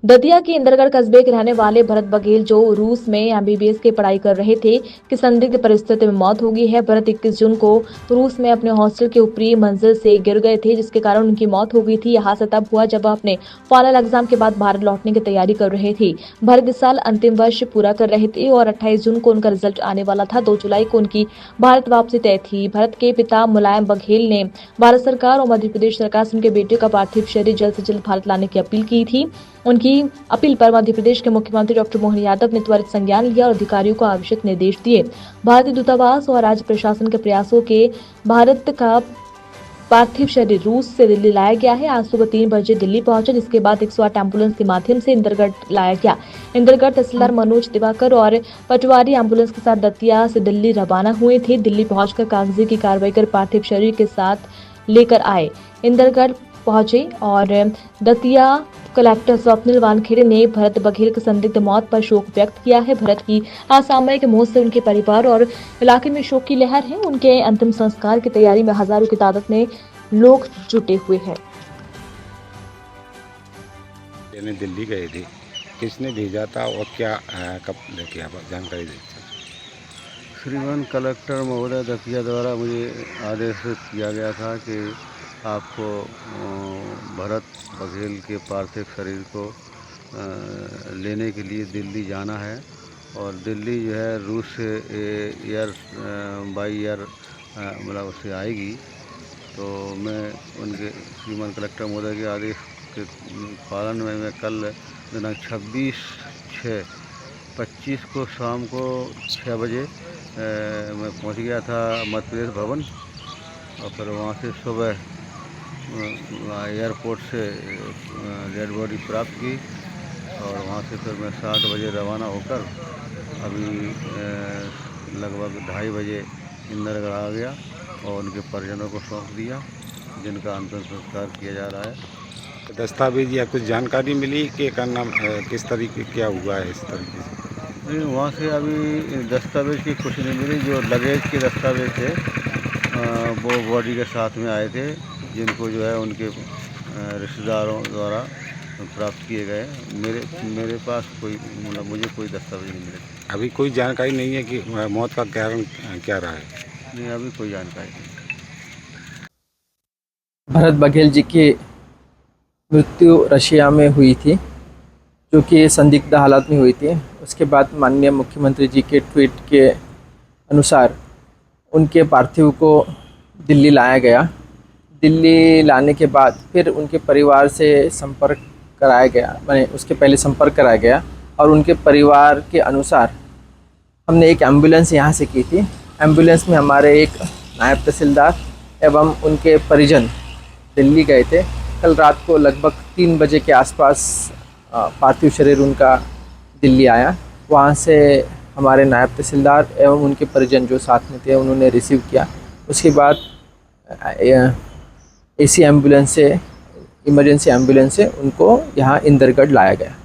दतिया के इंदरगढ़ कस्बे के रहने वाले भरत बघेल जो रूस में एमबीबीएस की पढ़ाई कर रहे थे कि संदिग्ध परिस्थिति में मौत हो गई है। भरत 21 जून को रूस में अपने हॉस्टल के ऊपरी मंजिल से गिर गए थे, जिसके कारण उनकी मौत हो गई थी। यह हादसा तब हुआ जब वह अपने फाइनल एग्जाम के बाद भारत लौटने की तैयारी कर रहे थे। भरत इस साल अंतिम वर्ष पूरा कर रहे थे और 28 जून को उनका रिजल्ट आने वाला था। 2 जुलाई को उनकी भारत वापसी तय थी। भरत के पिता मुलायम बघेल ने भारत सरकार और मध्य प्रदेश सरकार से उनके बेटे का पार्थिव शरीर जल्द से जल्द भारत लाने की अपील की थी। उनकी अपील पर मध्य प्रदेश के मुख्यमंत्री डॉक्टर मोहन यादव ने त्वरित संज्ञान लिया और अधिकारियों को आवश्यक निर्देश दिए। भारतीय दूतावास और राज्य प्रशासन के प्रयासों के भारत का पार्थिव शरीर रूस से दिल्ली लाया गया है। आज सुबह 3 बजे दिल्ली पहुंचा, जिसके बाद 108 एम्बुलेंस के माध्यम से इंदरगढ़ लाया गया। इंदरगढ़ तहसीलदार मनोज दिवाकर और पटवारी एम्बुलेंस के साथ दतिया से दिल्ली रवाना हुए थे। दिल्ली पहुंचकर कागजी की कार्रवाई कर पार्थिव शरीर के साथ लेकर आए। इंदरगढ़ पहुंचे और दतिया कलेक्टर स्वप्निल वानखेड़े ने भरत बघेल की संदिग्ध मौत पर शोक व्यक्त किया है। भरत की असामयिक मौत से उनके परिवार और इलाके में शोक की लहर है। उनके अंतिम संस्कार की तैयारी में हजारों की तादाद में लोग जुटे हुए हैं। दिल्ली गए थे, किसने भेजा था और क्या कब लेके आप जानकारी देते? श्रीमान कलेक्टर महोदय दतिया द्वारा मुझे आदेश किया गया था कि आपको भरत बघेल के पार्थिव शरीर को लेने के लिए दिल्ली जाना है और दिल्ली जो है रूस से एयर बाई एयर मतलब उससे आएगी। तो मैं उनके श्रीमान कलेक्टर महोदय के आदेश के पालन में मैं कल दिनांक 26/6/25 को शाम को 6 बजे मैं पहुंच गया था मध्य प्रदेश भवन और फिर वहाँ से सुबह एयरपोर्ट से डेड बॉडी प्राप्त की और वहाँ से फिर मैं 7 बजे रवाना होकर अभी लगभग 2:30 बजे इंदरगढ़ आ गया और उनके परिजनों को सौंप दिया, जिनका अंतिम संस्कार किया जा रहा है। दस्तावेज या कुछ जानकारी मिली कि करना किस तरीके क्या हुआ है इस तरीके से? नहीं, वहाँ से अभी दस्तावेज की कुछ नहीं मिली। जो लगेज के दस्तावेज थे वो बॉडी के साथ में आए थे, जिनको जो है उनके रिश्तेदारों द्वारा प्राप्त किए गए। मेरे पास कोई मतलब मुझे कोई दस्तावेज नहीं मिले। अभी कोई जानकारी नहीं है कि मौत का कारण क्या रहा है? नहीं, अभी कोई जानकारी नहीं। भरत बघेल जी की मृत्यु रशिया में हुई थी, जो कि संदिग्ध हालत में हुई थी। उसके बाद माननीय मुख्यमंत्री जी के ट्वीट के अनुसार उनके पार्थिव को दिल्ली लाया गया। दिल्ली लाने के बाद फिर उनके परिवार से संपर्क कराया गया, मैंने उसके पहले संपर्क कराया गया और उनके परिवार के अनुसार हमने एक एम्बुलेंस यहाँ से की थी। एम्बुलेंस में हमारे एक नायब तहसीलदार एवं उनके परिजन दिल्ली गए थे। कल रात को लगभग 3 बजे के आसपास पार्थिव शरीर उनका दिल्ली आया। वहाँ से हमारे नायब तहसीलदार एवं उनके परिजन जो साथ में थे उन्होंने रिसीव किया। उसके बाद एसी एम्बुलेंस से, इमरजेंसी एम्बुलेंस से उनको यहाँ इंदरगढ़ लाया गया।